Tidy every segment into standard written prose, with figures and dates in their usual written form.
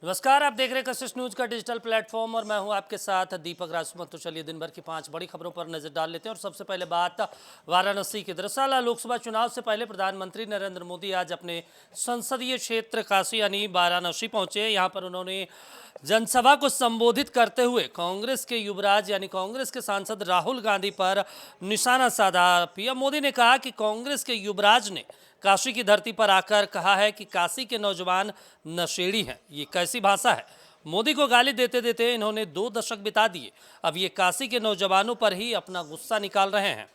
नमस्कार, आप देख रहे हैं कशिश न्यूज का डिजिटल प्लेटफॉर्म और मैं हूं आपके साथ दीपक राजपूत। तो चलिए दिन भर की 5 बड़ी खबरों पर नजर डाल लेते हैं। और सबसे पहले बात वाराणसी की। दरअसल लोकसभा चुनाव से पहले प्रधानमंत्री नरेंद्र मोदी आज अपने संसदीय क्षेत्र काशी यानी वाराणसी पहुंचे। यहां पर उन्होंने जनसभा को संबोधित करते हुए कांग्रेस के युवराज यानी कांग्रेस के सांसद राहुल गांधी पर निशाना साधा। पीएम मोदी ने कहा कि कांग्रेस के युवराज ने काशी की धरती पर आकर कहा है कि काशी के नौजवान नशेड़ी हैं। ये कैसी भाषा है? मोदी को गाली देते देते इन्होंने 2 दशक बिता दिए। अब ये काशी के नौजवानों पर ही अपना गुस्सा निकाल रहे हैं।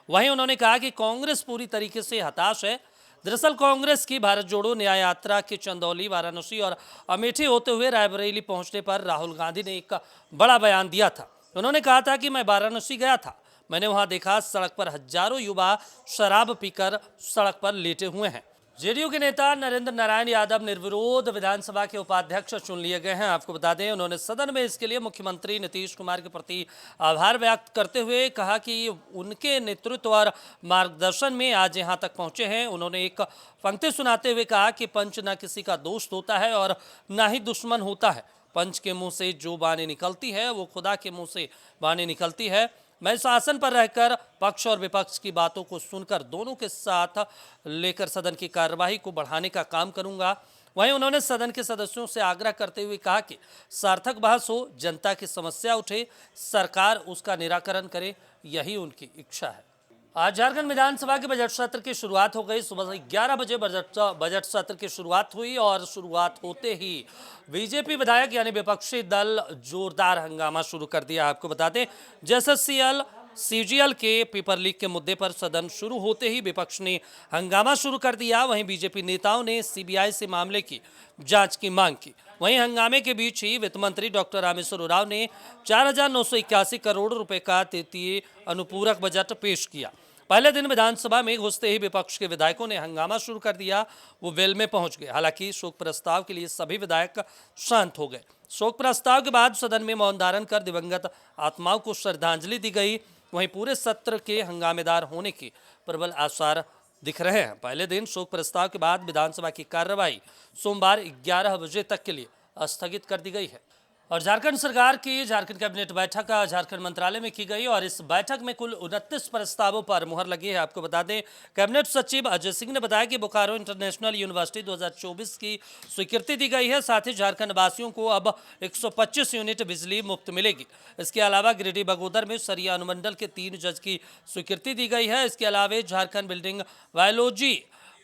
वहीं उन्होंने कहा कि कांग्रेस पूरी तरीके से हताश है। दरअसल कांग्रेस की भारत जोड़ो न्याय यात्रा के चंदौली, वाराणसी और अमेठी होते हुए रायबरेली पहुंचने पर राहुल गांधी ने एक बड़ा बयान दिया था। उन्होंने कहा था कि मैं वाराणसी गया था, मैंने वहां देखा सड़क पर हजारों युवा शराब पीकर सड़क पर लेटे हुए हैं। जेडीयू के नेता नरेंद्र नारायण यादव निर्विरोध विधानसभा के उपाध्यक्ष चुन लिए गए हैं। आपको बता दें, उन्होंने सदन में इसके लिए मुख्यमंत्री नीतीश कुमार के प्रति आभार व्यक्त करते हुए कहा कि उनके नेतृत्व और मार्गदर्शन में आज यहां तक पहुंचे हैं। उन्होंने एक पंक्ति सुनाते हुए कहा कि पंच न किसी का दोस्त होता है और न ही दुश्मन होता है। पंच के मुंह से जो बाणी निकलती है वो खुदा के मुंह से बाणी निकलती है। मैं शासन पर रहकर पक्ष और विपक्ष की बातों को सुनकर दोनों के साथ लेकर सदन की कार्यवाही को बढ़ाने का काम करूंगा। वहीं उन्होंने सदन के सदस्यों से आग्रह करते हुए कहा कि सार्थक बहस हो, जनता की समस्या उठे, सरकार उसका निराकरण करे, यही उनकी इच्छा है। आज झारखंड विधानसभा के बजट सत्र की शुरुआत हो गई। सुबह 11 बजे बजट सत्र की शुरुआत हुई और शुरुआत होते ही बीजेपी विधायक यानी विपक्षी दल जोरदार हंगामा शुरू कर दिया। आपको बता दें, जेएसएससीएल सीजीएल के पेपर लीक के मुद्दे पर सदन शुरू होते ही विपक्ष ने हंगामा शुरू कर दिया। वहीं बीजेपी नेताओं ने सीबीआई से मामले की जांच की मांग की। वहीं हंगामे के बीच ही वित्त मंत्री डॉक्टर रामेश्वर उरांव ने 4,981 करोड़ रुपए का तृतीय अनुपूरक बजट पेश किया। पहले दिन विधानसभा में घुसते ही विपक्ष के विधायकों ने हंगामा शुरू कर दिया। वो वेल में पहुंच गए। हालांकि शोक प्रस्ताव के लिए सभी विधायक शांत हो गए। शोक प्रस्ताव के बाद सदन में मौन धारण कर दिवंगत आत्माओं को श्रद्धांजलि दी गई। वहीं पूरे सत्र के हंगामेदार होने के प्रबल आसार दिख रहे हैं। पहले दिन शोक प्रस्ताव के बाद विधानसभा की कार्यवाही सोमवार 11 बजे तक के लिए स्थगित कर दी गई है। और झारखंड सरकार की झारखंड कैबिनेट बैठक झारखंड मंत्रालय में की गई और इस बैठक में कुल 29 प्रस्तावों पर मुहर लगी है। आपको बता दें, कैबिनेट सचिव अजय सिंह ने बताया कि बोकारो इंटरनेशनल यूनिवर्सिटी 2024 की स्वीकृति दी गई है। साथ ही झारखंड वासियों को अब 125 यूनिट बिजली मुफ्त मिलेगी। इसके अलावा गिरिडीह बगोदर में सरिया अनुमंडल के 3 जज की स्वीकृति दी गई है। इसके अलावा झारखंड बिल्डिंग बायोलॉजी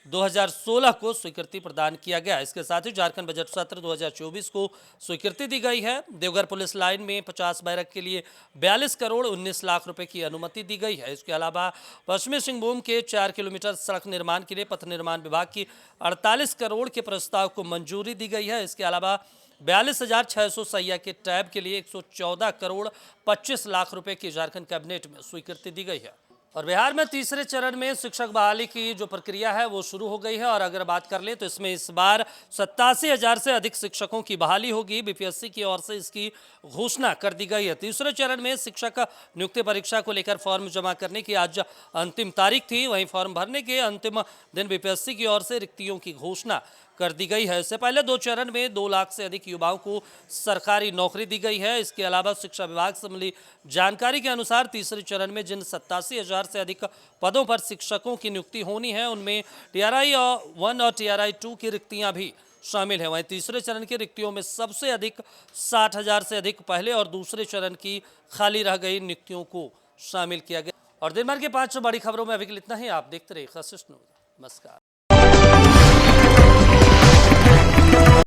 2016 को स्वीकृति प्रदान किया गया। इसके साथ ही झारखंड बजट सत्र 2024 को स्वीकृति दी गई है। देवघर पुलिस लाइन में 50 बैरक के लिए 42 करोड़ 19 लाख रुपए की अनुमति दी गई है। इसके अलावा पश्चिमी सिंहभूम के 4 किलोमीटर सड़क निर्माण के लिए पथ निर्माण विभाग की 48 करोड़ के प्रस्ताव को मंजूरी दी गई है। इसके अलावा 42,600 सैया के टैब के लिए 114 करोड़ 25 लाख रुपए की झारखंड कैबिनेट में स्वीकृति दी गई है। और बिहार में तीसरे चरण में शिक्षक बहाली की जो प्रक्रिया है वो शुरू हो गई है। और अगर बात कर लें तो इसमें इस बार 87,000 से अधिक शिक्षकों की बहाली होगी। बीपीएससी की ओर से इसकी घोषणा कर दी गई है। तीसरे चरण में शिक्षक नियुक्ति परीक्षा को लेकर फॉर्म जमा करने की आज अंतिम तारीख थी। वहीं फॉर्म भरने के अंतिम दिन बीपीएससी की ओर से रिक्तियों की घोषणा कर दी गई है। इससे पहले 2 चरण में 2 लाख से अधिक युवाओं को सरकारी नौकरी दी गई है। इसके अलावा शिक्षा विभाग से मिली जानकारी के अनुसार तीसरे चरण में जिन 87,000 से अधिक पदों पर शिक्षकों की नियुक्ति होनी है उनमें TRI 1 और TRI 2 की रिक्तियां भी शामिल है। वहीं तीसरे चरण की रिक्तियों में सबसे अधिक 60,000 से अधिक पहले और दूसरे चरण की खाली रह गई नियुक्तियों को शामिल किया गया। और दिन भर की 5 बड़ी खबरों में अभी के लिए इतना ही। आप देखते रहिए कशिश न्यूज। नमस्कार।